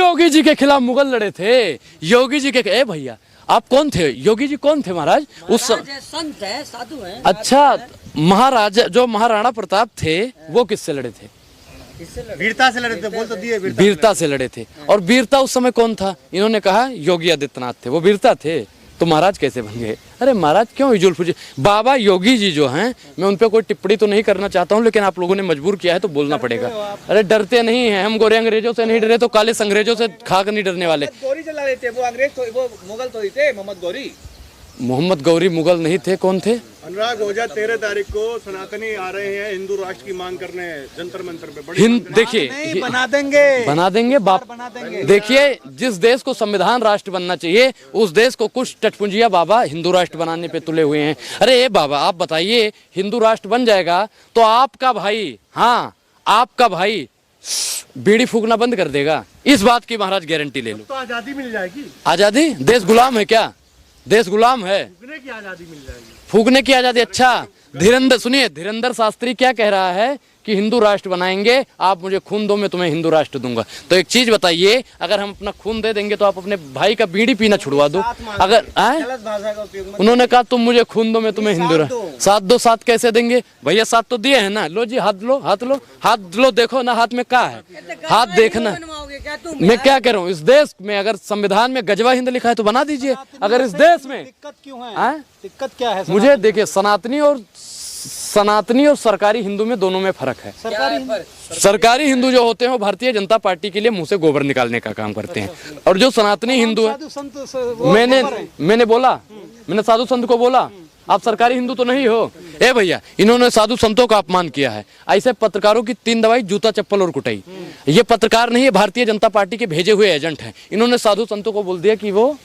योगी जी के खिलाफ मुगल लड़े थे। योगी जी के ए भैया आप कौन थे? योगी जी कौन थे महाराज? उस संत है, साधु है। अच्छा, महाराजा जो महाराणा प्रताप थे वो किससे लड़े थे? वीरता से लड़े थे, बोल तो दिए वीरता से लड़े थे। और वीरता उस समय कौन था? इन्होंने कहा योगी आदित्यनाथ थे। वो वीरता थे तो महाराज कैसे बन गए? अरे महाराज क्यों इजुल फुजुल? बाबा योगी जी जो हैं, मैं उन पे कोई टिप्पणी तो नहीं करना चाहता हूं, लेकिन आप लोगों ने मजबूर किया है तो बोलना पड़ेगा। अरे डरते नहीं हैं हम, गोरे अंग्रेजों से नहीं डरे तो काले अंग्रेजों से खाकर नहीं डरने वाले। गौरी चला रहे थे, वो अंग्रेज तो, वो मुगल तो ही थे, मोहम्मद गौरी। मोहम्मद गौरी मुगल नहीं थे, कौन थे? अनुराग ओझा 13 तारीख को सनातनी आ रहे हैं हिंदू राष्ट्र की मांग करने जंतर मंतर पे। हिंद देखिए बना देंगे बाप। देखिए जिस देश को संविधान राष्ट्र बनना चाहिए उस देश को कुछ टटपुंजिया बाबा हिंदू राष्ट्र बनाने पे तुले हुए हैं। अरे ये बाबा आप बताइए, हिंदू राष्ट्र बन जाएगा तो आपका भाई, हाँ आपका भाई बीड़ी फूकना बंद कर देगा। इस बात की महाराज गारंटी ले लो। तो आजादी मिल जाएगी। आजादी? देश गुलाम है क्या? देश गुलाम है? फूकने की आजादी मिल जाएगी। फूकने की आजादी? अच्छा धीरेन्द्र, सुनिए धीरेन्द्र शास्त्री क्या कह रहा है कि हिंदू राष्ट्र बनाएंगे, आप मुझे खून दो मैं तुम्हें हिंदू राष्ट्र दूंगा। तो एक चीज बताइए, अगर हम अपना खून दे देंगे तो आप अपने भाई का बीड़ी पीना छुड़वा दो। अगर उन्होंने कहा तुम मुझे खून दो मैं तुम्हें हिंदू राष्ट्र, साथ दो। साथ कैसे देंगे भैया? साथ तो दिए हैं ना। लो जी हाथ लो, हाथ लो, हाथ लो, देखो ना हाथ में क्या है, हाथ देखना। मैं क्या कह रहा हूँ, इस देश में अगर संविधान में गजवा हिंद लिखा है तो बना दीजिए। अगर इस देश में दिक्कत क्यों है? दिक्कत क्या है? मुझे देखिए, सनातनी और सरकारी हिंदू में दोनों में फर्क है। सरकारी हिंदू जो होते हैं वो भारतीय जनता पार्टी के लिए मुंह से गोबर निकालने का काम करते हैं, और जो सनातनी हिंदू है, मैंने बोला, मैंने साधु संत को बोला आप सरकारी हिंदू तो नहीं हो। ए भैया इन्होंने साधु संतों का अपमान किया है। ऐसे पत्रकारों की 3 दवाई, जूता चप्पल और कुटाई। ये पत्रकार नहीं है, भारतीय जनता पार्टी के भेजे हुए एजेंट हैं। इन्होंने साधु संतों को बोल दिया कि वो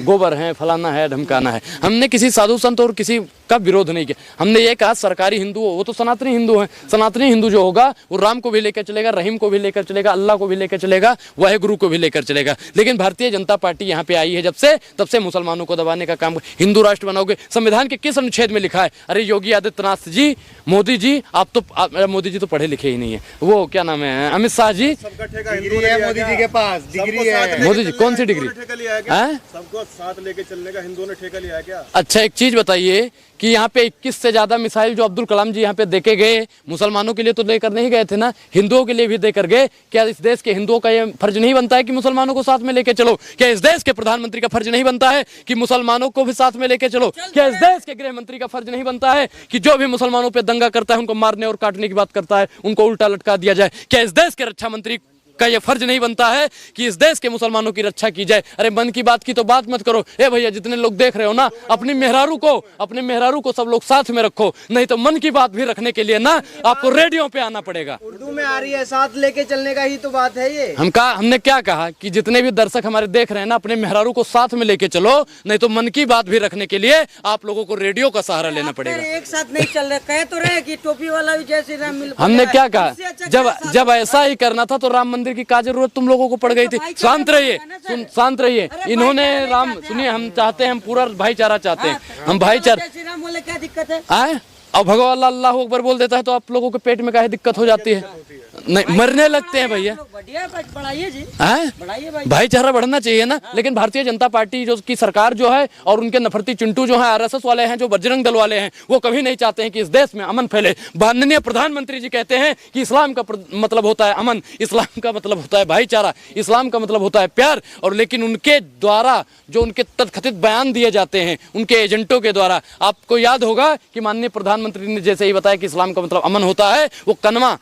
गोबर है, फलाना है, धमकाना है। हमने किसी साधु संत और किसी का विरोध नहीं किया। हमने ये कहा सरकारी हिंदू वो तो सनातनी हिंदू है। सनातनी हिंदू जो होगा वो राम को भी लेकर चलेगा, रहीम को भी लेकर चलेगा, अल्लाह को भी लेकर चलेगा, वाहेगुरु को भी लेकर चलेगा। लेकिन भारतीय जनता पार्टी यहाँ पे आई है जब से, तब से मुसलमानों को दबाने का काम। हिंदू राष्ट्र बनाओगे, संविधान के किस अनुच्छेद में लिखा है? अरे योगी आदित्यनाथ जी, मोदी जी, आप तो मोदी जी तो पढ़े लिखे ही नहीं है। वो क्या नाम है, अमित शाह जी, मोदी जी के पास डिग्री है। मोदी जी कौन सी डिग्री? सबको साथ लेके चलने का हिंदुओं ने ठेका लिया है क्या? अच्छा एक चीज बताइए कि यहाँ पे 21 से ज्यादा मिसाइल जो अब्दुल कलाम जी यहाँ पे देके गए, मुसलमानों के लिए तो लेकर नहीं गए थे ना, हिंदुओं के लिए भी देकर गए। क्या इस देश के हिंदुओं का ये फर्ज नहीं बनता है कि मुसलमानों को साथ में लेके चलो? क्या इस देश के प्रधानमंत्री का फर्ज नहीं बनता है कि मुसलमानों को भी साथ में लेके चलो? क्या इस देश के गृह मंत्री का फर्ज नहीं बनता है कि जो भी मुसलमानों पर दंगा करता है उनको मारने और काटने की बात करता है उनको उल्टा लटका दिया जाए? क्या इस देश के रक्षा मंत्री का ये फर्ज नहीं बनता है कि इस देश के मुसलमानों की रक्षा की जाए? अरे मन की बात की तो बात मत करो। ए भैया जितने लोग देख रहे हो ना, अपने मेहरारू को सब लोग साथ में रखो, नहीं तो मन की बात भी रखने के लिए ना आपको रेडियो पे आना पड़ेगा। उर्दू में आ रही है, साथ लेके चलने का ही तो बात है ये। हमने क्या कहा कि जितने भी दर्शक हमारे देख रहे हैं ना, अपने मेहरारू को साथ में लेके चलो, नहीं तो मन की बात भी रखने के लिए आप लोगों को रेडियो का सहारा लेना पड़ेगा। एक साथ नहीं चल रहे, कह तो रहे कि टोपी वाला भी जय श्री राम मिल। हमने क्या कहा, जब ऐसा ही करना था तो राम मंदिर की क्या जरूरत तुम लोगों को पड़ गई थी? शांत रहिए, शांत रहिए। इन्होंने राम, सुनिए हम चाहते हैं, हम पूरा भाईचारा चाहते हैं, हम भाईचारा। क्या दिक्कत है? अब भगवान अल्लाह अकबर बोल देता है तो आप लोगों के पेट में काहे दिक्कत हो जाती है? नहीं मरने लगते हैं भैया। भाईचारा बढ़ना चाहिए ना। लेकिन भारतीय जनता पार्टी जो की सरकार जो है और उनके नफरती चिंटू जो है, आरएसएस वाले हैं, जो बजरंग दल वाले हैं, वो कभी नहीं चाहते हैं कि इस देश में अमन फैले। माननीय प्रधानमंत्री जी कहते हैं कि इस्लाम का मतलब होता है अमन, इस्लाम का मतलब होता है भाईचारा, इस्लाम का मतलब होता है प्यार। और लेकिन उनके द्वारा जो उनके तथकथित बयान दिए जाते हैं उनके एजेंटों के द्वारा, आपको याद होगा कि माननीय प्रधानमंत्री ने जैसे ही बताया कि इस्लाम का मतलब अमन होता है, वो कनमा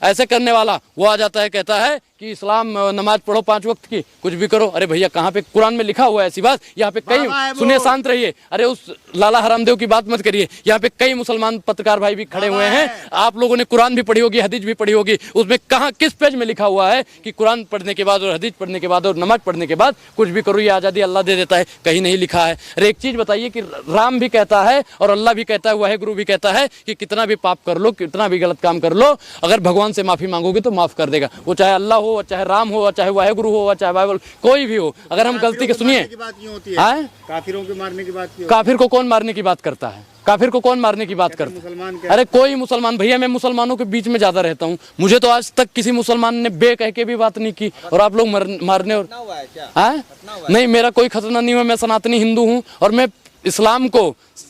ऐसे करने वाला वो आ जाता है, कहता है कि इस्लाम नमाज पढ़ो 5 वक्त की, कुछ भी करो। अरे भैया कहाँ पे कुरान में लिखा हुआ है ऐसी बात? यहाँ पे कई, सुनिए शांत रहिए, अरे उस लाला हरामदेव की बात मत करिए। यहाँ पे कई मुसलमान पत्रकार भाई भी खड़े हुए हैं, आप लोगों ने कुरान भी पढ़ी होगी, हदीस भी पढ़ी होगी, उसमें कहाँ किस पेज में लिखा हुआ है कि कुरान पढ़ने के बाद और हदीस पढ़ने के बाद और नमाज पढ़ने के बाद कुछ भी करो, ये आज़ादी अल्लाह दे देता है? कहीं नहीं लिखा है। अरे एक चीज बताइए कि राम भी कहता है और अल्लाह भी कहता है, वाहेगुरु भी कहता है कि कितना भी पाप कर लो, कितना भी गलत काम कर लो, अगर भगवान से माफी मांगोगे तो माफ कर देगा। वो चाहे अल्लाह हो, चाहे राम हो, चाहे वाहेगुरु हो, चाहे बाइबल, कोई भी हो। अगर हम गलती के, सुनिए, काफिरों के मारने की बात, काफिर को कौन मारने की बात करता है? काफिर को कौन मारने की बात करता मुसलमान है? अरे कोई मुसलमान, भैया मैं मुसलमानों के बीच में ज्यादा रहता हूँ, मुझे तो आज तक किसी मुसलमान ने बे कह के भी बात नहीं की, और आप लोग मारने और खतना हुआ है क्या? हाँ? नहीं, मेरा कोई खतना नहीं हुआ, मैं सनातनी हिंदू हूँ और मैं इस्लाम को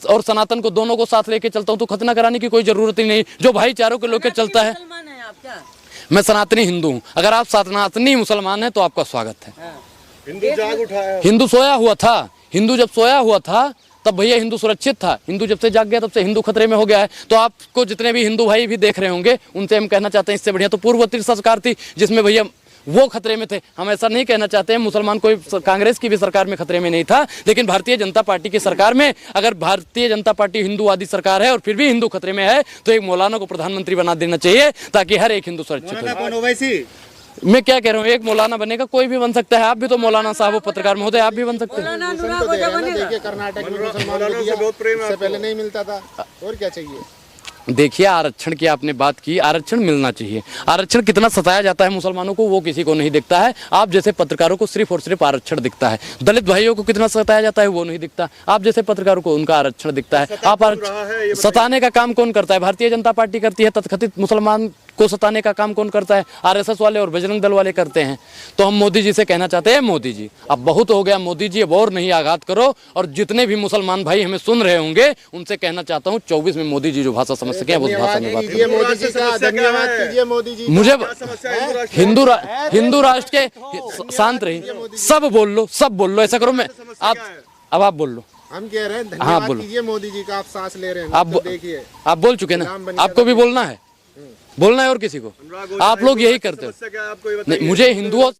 और सनातन को दोनों को साथ लेके चलता हूँ, तो खतना कराने की कोई जरूरत ही नहीं। जो भाईचारों के लेके चलता है, मुसलमान है आप क्या? मैं सनातनी हिंदू हूँ। अगर आप सनातनी मुसलमान हैं तो आपका स्वागत है। हिंदू जाग उठा है। हिंदू सोया हुआ था, हिंदू जब सोया हुआ था तब भैया हिंदू सुरक्षित था, हिंदू जब से जाग गया तब से हिंदू खतरे में हो गया है। तो आपको जितने भी हिंदू भाई भी देख रहे होंगे उनसे हम कहना चाहते हैं, इससे बढ़िया तो पूर्ववर्ती सरकार थी जिसमें भैया वो खतरे में थे। हम ऐसा नहीं कहना चाहते हैं, मुसलमान कोई कांग्रेस की भी सरकार में खतरे में नहीं था, लेकिन भारतीय जनता पार्टी की सरकार में, अगर भारतीय जनता पार्टी हिंदूवादी सरकार है और फिर भी हिंदू खतरे में है, तो एक मौलाना को प्रधानमंत्री बना देना चाहिए ताकि हर एक हिंदू सुरक्षित हो। कौन हो वैसी? मैं क्या कह रहा हूँ, एक मौलाना बनेगा, कोई भी बन सकता है। आप भी तो मौलाना साहब हो, पत्रकार महोदय, आप भी बन सकते हैं। मौलाना अनुराग हो जाओ बनेगा। देखिए कर्नाटक में मुसलमानों को मौलाना से बहुत प्रेम है इससे आपको। पहले नहीं मिलता था, और क्या चाहिए? देखिए, आरक्षण की आपने बात की, आरक्षण मिलना चाहिए। आरक्षण कितना सताया जाता है मुसलमानों को वो किसी को नहीं दिखता है। आप जैसे पत्रकारों को सिर्फ और सिर्फ आरक्षण दिखता है। दलित भाइयों को कितना सताया जाता है वो नहीं दिखता। आप जैसे पत्रकारों को उनका आरक्षण दिखता है। आप सताने का काम कौन करता है? भारतीय जनता पार्टी करती है। तथाकथित मुसलमान को सताने का काम कौन करता है? आरएसएस वाले और बजरंग दल वाले करते हैं। तो हम मोदी जी से कहना चाहते हैं, मोदी जी अब बहुत हो गया, मोदी जी अब और नहीं आघात करो। और जितने भी मुसलमान भाई हमें सुन रहे होंगे उनसे कहना चाहता हूँ 24 में मोदी जी जो भाषा समझ सके वो भाषा में बात कीजिए करें। मोदी जी का, धन्यवाद कीजिए मोदी जी। मुझे हिंदू हिंदू राष्ट्र के शांत रही, सब बोल लो, सब बोल लो, ऐसा करो। मैं आप अब आप बोल लो। हम कह रहे हैं हाँ, धन्यवाद बोलो। कीजिए मोदी जी का, आप सांस ले रहे हैं आप तो देखिए। आप बोल चुके ना, आपको भी बोलना है, बोलना है और किसी को। आप लोग यही करते हो। क्या आपको ये नहीं, मुझे हिंदुओं